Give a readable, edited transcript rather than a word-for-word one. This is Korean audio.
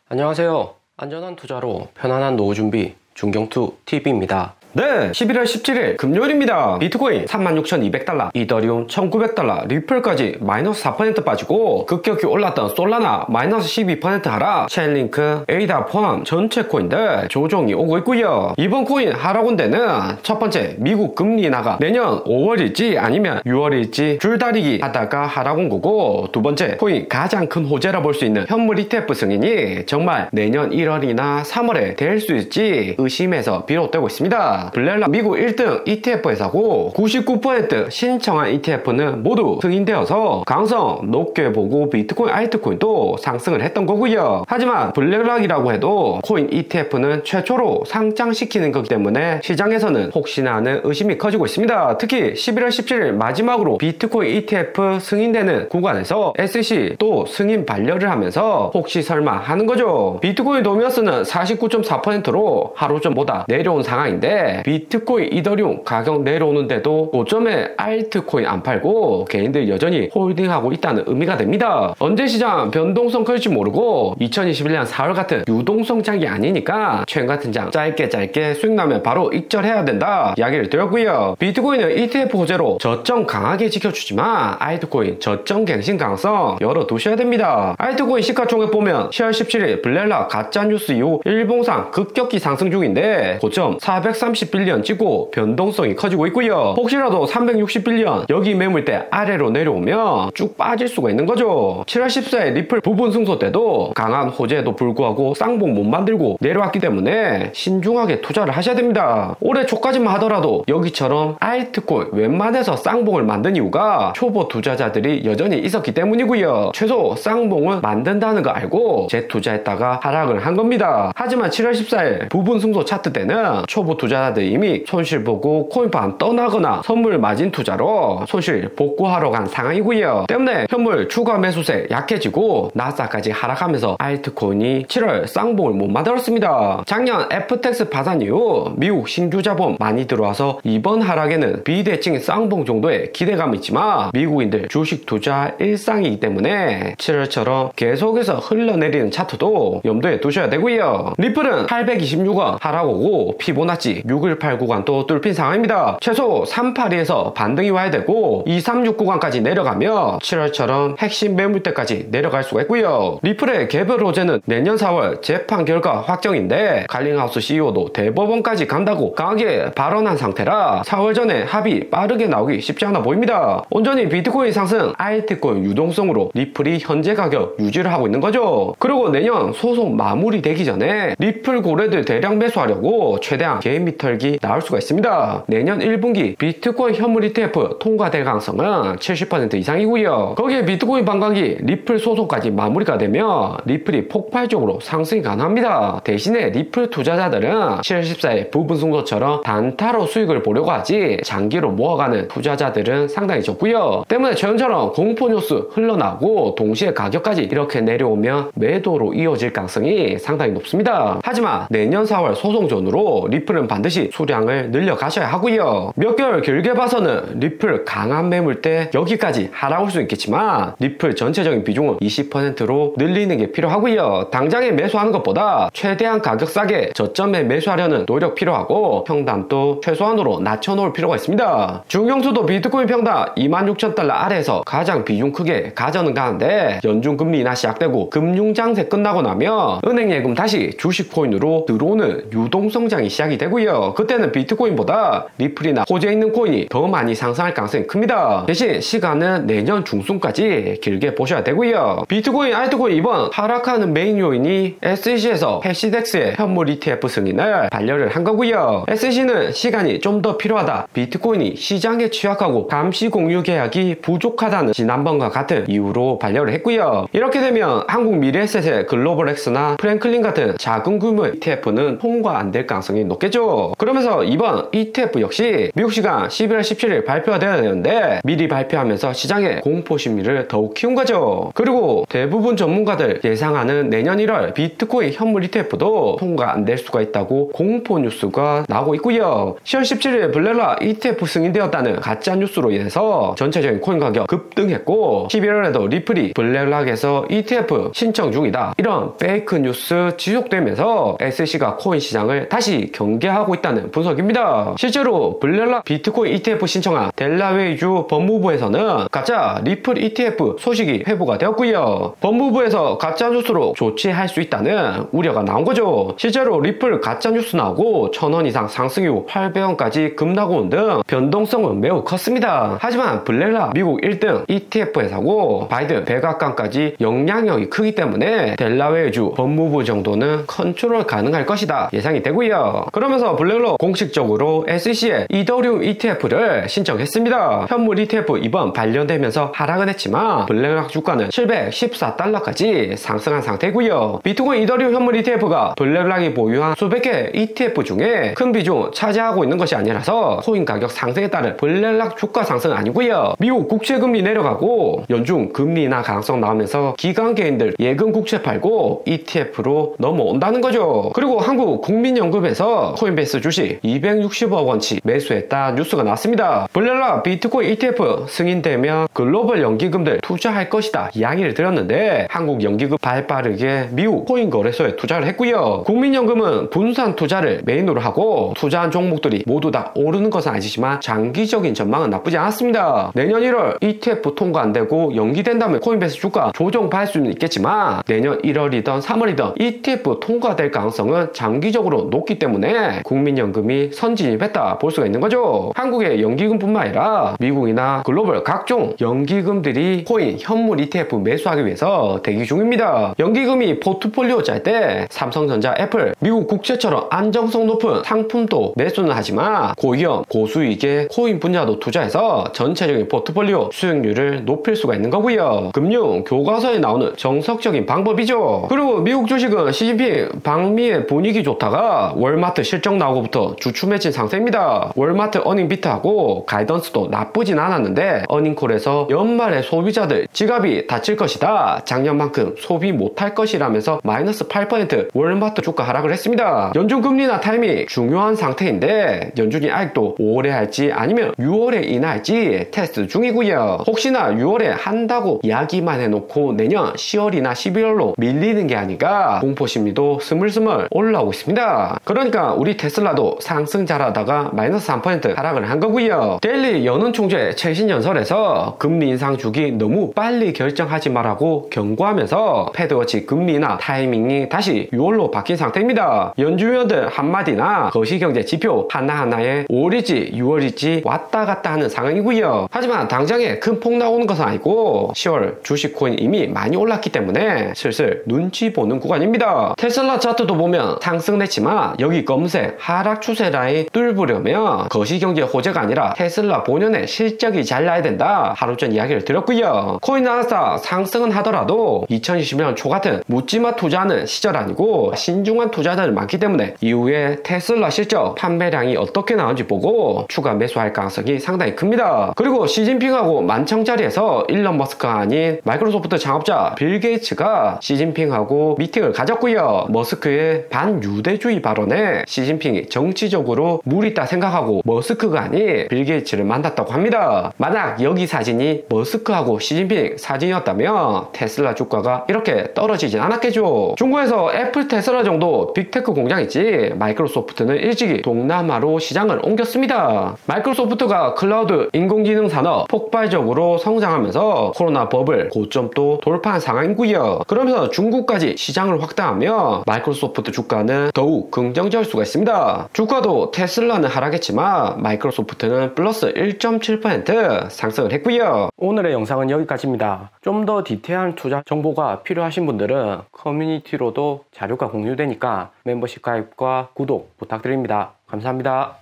안녕하세요. 안전한 투자로 편안한 노후 준비 중경투TV입니다. 네, 11월 17일 금요일입니다. 비트코인 36,200달러, 이더리움 1,900달러, 리플까지 마이너스 4% 빠지고 급격히 올랐던 솔라나 마이너스 12% 하락, 체인링크, 에이다 포함 전체 코인들 조정이 오고 있고요. 이번 코인 하락운대는 첫 번째 미국 금리 인하가 내년 5월일지 아니면 6월일지 줄다리기 하다가 하락온 거고, 두 번째 코인 가장 큰 호재라 볼 수 있는 현물 ETF 승인이 정말 내년 1월이나 3월에 될 수 있을지 의심해서 비롯되고 있습니다. 블렐라 미국 1등 ETF 회사고 99% 신청한 ETF는 모두 승인되어서 강성 높게 보고 비트코인 알트코인도 상승을 했던 거고요. 하지만 블랙락이라고 해도 코인 ETF는 최초로 상장시키는 거기 때문에 시장에서는 혹시나 하는 의심이 커지고 있습니다. 특히 11월 17일 마지막으로 비트코인 ETF 승인되는 구간에서 SEC 또 승인 반려를 하면서 혹시 설마 하는 거죠. 비트코인 도미어스는 49.4%로 하루 전보다 내려온 상황인데, 비트코인, 이더리움 가격 내려오는데도 고점에 알트코인 안 팔고 개인들 여전히 홀딩하고 있다는 의미가 됩니다. 언제 시장 변동성 클지 모르고 2021년 4월 같은 유동성 장이 아니니까 최근 같은 장 짧게 수익 나면 바로 익절해야 된다 이야기를 드렸고요. 비트코인은 ETF 호재로 저점 강하게 지켜주지만 알트코인 저점 갱신 가능성 열어두셔야 됩니다. 알트코인 시가총액 보면 10월 17일 블렐라 가짜뉴스 이후 일봉상 급격히 상승 중인데 고점 430빌리언 찍고 변동성이 커지고 있고요. 혹시라도 360빌리언 여기 매물대 아래로 내려오면 쭉 빠질 수가 있는 거죠. 7월 14일 리플 부분 승소 때도 강한 호재에도 불구하고 쌍봉 못 만들고 내려왔기 때문에 신중하게 투자를 하셔야 됩니다. 올해 초까지만 하더라도 여기처럼 알트코인 웬만해서 쌍봉을 만든 이유가 초보 투자자들이 여전히 있었기 때문이고요. 최소 쌍봉은 만든다는 거 알고 재투자했다가 하락을 한 겁니다. 하지만 7월 14일 부분 승소 차트 때는 초보 투자자들이 이미 손실 보고 코인판 떠나거나 선물 마진 투자로 손실 복구하러 간 상황이고요. 때문에 현물 추가 매수세 약해지고 나스닥까지 하락하면서 알트코인이 7월 쌍봉을 못 만들었습니다. 작년 FTX 파산 이후 미국 신규 자본 많이 들어와서 이번 하락에는 비대칭 쌍봉 정도의 기대감이 있지만 미국인들 주식 투자 일상이기 때문에 7월처럼 계속해서 흘러내리는 차트도 염두에 두셔야 되고요. 리플은 826원 하락오고 피보나치 618 구간도 뚫힌 상황입니다. 최소 382에서 반등이 와야 되고 236 구간까지 내려가며 7월처럼 핵심 매물대까지 내려갈 수가 있고요. 리플의 개별 호재는 내년 4월 재판 결과 확정인데 갈링하우스 CEO도 대법원까지 간다고 강하게 발언한 상태라 4월 전에 합의 빠르게 나오기 쉽지 않아 보입니다. 온전히 비트코인 상승, 알트코인 유동성으로 리플이 현재 가격 유지를 하고 있는 거죠. 그리고 내년 소송 마무리되기 전에 리플 고래들 대량 매수하려고 최대한 개인 미털기 나올 수가 있습니다. 내년 1분기 비트코인 현물 ETF 통과될 가능성은 70% 이상이고요. 거기에 비트코인 반감기 리플 소송까지 마무리가 되면 리플이 폭발적으로 상승이 가능합니다. 대신에 리플 투자자들은 7월 14일 부분 승소처럼 단타로 수익을 보려고 하지 장기로 모아가는 투자자들은 상당히 적고요. 때문에 최근처럼 공포 뉴스 흘러나오고 동시에 가격까지 이렇게 내려오면 매도로 이어질 가능성이 상당히 높습니다. 하지만 내년 4월 소송 전후로 리플은 반드시 수량을 늘려가셔야 하고요. 몇 개월 길게 봐서는 리플 강한 매물대 여기까지 하락할 수 있겠지만 리플 전체적인 비중은 20%로 늘리는 게 필요하고요. 당장에 매수하는 것보다 최대한 가격 싸게 저점에 매수하려는 노력 필요하고 평단도 최소한으로 낮춰놓을 필요가 있습니다. 중경수도 비트코인 평단 26,000달러 아래에서 가장 비중 크게 가져는 가는데 연준금리 인하 시작되고 금융장세 끝나고 나면 은행 예금 다시 주식코인으로 들어오는 유동성장이 시작이 되고요. 그때는 비트코인보다 리플이나 호재 있는 코인이 더 많이 상승할 가능성이 큽니다. 대신 시간은 내년 중순까지 길게 보셔야 되고요. 비트코인, 알트코인 이번 하락하는 메인 요인이 SEC에서 해시덱스의 현물 ETF 승인을 반려를 한 거고요. SEC는 시간이 좀 더 필요하다, 비트코인이 시장에 취약하고 감시 공유 계약이 부족하다는 지난번과 같은 이유로 반려를 했고요. 이렇게 되면 한국 미래에셋의 글로벌엑스나 프랭클린 같은 작은 규모 ETF는 통과 안 될 가능성이 높겠죠. 그러면서 이번 ETF 역시 미국 시간 11월 17일 발표가 되어야 되는데 미리 발표하면서 시장의 공포 심리를 더욱 키운 거죠. 그리고 대부분 전문가들 예상하는 내년 1월 비트코인 현물 ETF도 통과 안 될 수가 있다고 공포 뉴스가 나오고 있고요. 10월 17일 블레라 ETF 승인되었다는 가짜 뉴스로 인해서 전체적인 코인 가격 급등했고 11월에도 리플이 블랙락에서 ETF 신청 중이다 이런 페이크 뉴스 지속되면서 SEC가 코인 시장을 다시 경계하고 있다는 분석입니다. 실제로 블랙락 비트코인 ETF 신청한 델라웨이주 법무부에서는 가짜 리플 ETF 소식이 회부가 되었고요. 법무부에서 가짜 뉴스로 조치할 수 있다는 우려가 나온 거죠. 실제로 리플 가짜 뉴스 나오고 1000원 이상 상승 이후 800원까지 급락온 등 변동성은 매우 컸습니다. 하지만 블랙락 미국 1등 ETF 회사고 바이든 백악관까지 영향력이 크기 때문에 델라웨이주 법무부 정도는 컨트롤 가능할 것이다 예상이 되고요. 그러면서 블랙락 공식적으로 SEC에 이더리움 ETF를 신청했습니다. 현물 ETF 이번 발령되면서 하락은 했지만 블랙락 주가는 714달러까지 상승한 상태고요. 비트코인 이더리움 현물 ETF가 블랙락이 보유한 수백 개 ETF 중에 큰 비중 차지하고 있는 것이 아니라서 코인 가격 상승에 따른 블랙락 주가 상승은 아니고요. 미국 국채금리 내려가고 연중 금리 인하 가능성 나오면서 기관 개인들 예금 국채 팔고 ETF로 넘어온다는 거죠. 그리고 한국 국민연금에서 코인베이스 주식 260억 원치 매수했다 뉴스가 나왔습니다. 블랙락 비트코인 ETF 승인되면 글로벌 연기금들 투자할 것이다 이야기를 드렸는데 한국 연기금 발빠르게 미국 코인 거래소에 투자를 했고요. 국민연금은 분산 투자를 메인으로 하고 투자한 종목들이 모두 다 오르는 것은 아니지만 장기적인 전망은 나쁘지 않았습니다. 내년 1월 ETF 통과 안 되고 연기된다면 코인베이스 주가 조정받을 수는 있겠지만 내년 1월이든 3월이든 ETF 통과될 가능성은 장기적으로 높기 때문에 국민연금이 선진입했다 볼 수가 있는 거죠. 한국의 연기금뿐만 아니라 미국이나 글로벌 각종 연기금들이 코인 현물 ETF 매수하기 위해서 대기 중입니다. 연기금이 포트폴리오 짤 때 삼성전자, 애플, 미국 국채처럼 안정성 높은 상품도 매수는 하지만 고위험, 고수익의 코인 분야도 투자해서 전체적인 포트폴리오 수익률을 높일 수가 있는 거고요. 금융 교과서에 나오는 정석적인 방법이죠. 그리고 미국 주식은 시진핑 방미의 분위기 좋다가 월마트 실적 나오고부터 주춤 맺힌 상태입니다. 월마트 어닝 비트하고 가이던스도 나쁘진 않았는데 어닝콜에서 연말에 소비자들 지갑이 다칠 것이다. 작년만큼 소비 못할 것이라면서 마이너스 8% 월마트 주가 하락을 했습니다. 연준 금리나 타이밍 중요한 상태인데 연준이 아직도 5월에 할지 아니면 6월에 인하할지 테스트 중이고요. 혹시나 6월에 한다고 이야기만 해놓고 내년 10월이나 11월로 밀리는 게 아닌가 공포심리도 스물스물 올라오고 있습니다. 그러니까 우리 테슬라도 상승 잘하다가 마이너스 3% 하락을 한 거고요. 데일리 연은 총재 최신 연설에서 금리 인상 주기 너무 빨리 결정하지 말라고 경고하면서 패드워치 금리 인하 타이밍이 다시 6월로 바뀐 상태입니다. 연준위원들 한마디나 거시경제 지표 하나하나에 5월일지 6월일지 왔다 갔다 하는 상황이고요. 하지만 당장에 큰 폭 나오는 것은 아니고 10월 주식 코인 이미 많이 올랐기 때문에 슬슬 눈치 보는 구간입니다. 테슬라 차트도 보면 상승했지만 여기 검은색 하락 추세 라인 뚫으려면 거시경제 호재가 아니라 테슬라 본연의 실적이 잘 나야 된다 하루 전 이야기를 드렸고요. 코인 나스닥 상승은 하더라도 2020년 초 같은 묻지마 투자하는 시절 아니고 신중한 투자자들 많기 때문에 이후에 테슬라 실적 판매량이 어떻게 나오는지 보고 추가 매수할 가능성이 상당히 큽니다. 그리고 시진핑하고 만청자리에서 일론 머스크가 아닌 마이크로소프트 창업자 빌 게이츠가 시진핑하고 미팅을 가졌고요. 머스크의 반유대주의 발언에 시진핑이 정치적으로 무리 있다 생각하고 머스크가 아닌 빌 게이츠를 만났다고 합니다. 만약 여기 사진이 머스크하고 시진핑 사진이었다면 테슬라 주가가 이렇게 떨어지진 않았겠죠. 중국에서 애플, 테슬라 정도 빅테크 공장이지 마이크로소프트는 일찍이 동남아로 시장을 옮겼습니다. 마이크로소프트가 클라우드 인공지능 산업 폭발적으로 성장하면서 코로나 버블 고점도 돌파한 상황이고요. 그러면서 중국까지 시장을 확대하며 마이크로소프트 주가는 더욱 긍정적일 수가 있습니다. 주가도 테슬라는 하락했지만 마이크로소프트는 플러스 1.7% 상승을 했고요. 오늘의 영상은 여기까지입니다. 좀 더 디테일한 투자 정보가 필요하신 분들은 커뮤니티로도 자료가 공유되니까 멤버십 가입과 구독 부탁드립니다. 감사합니다.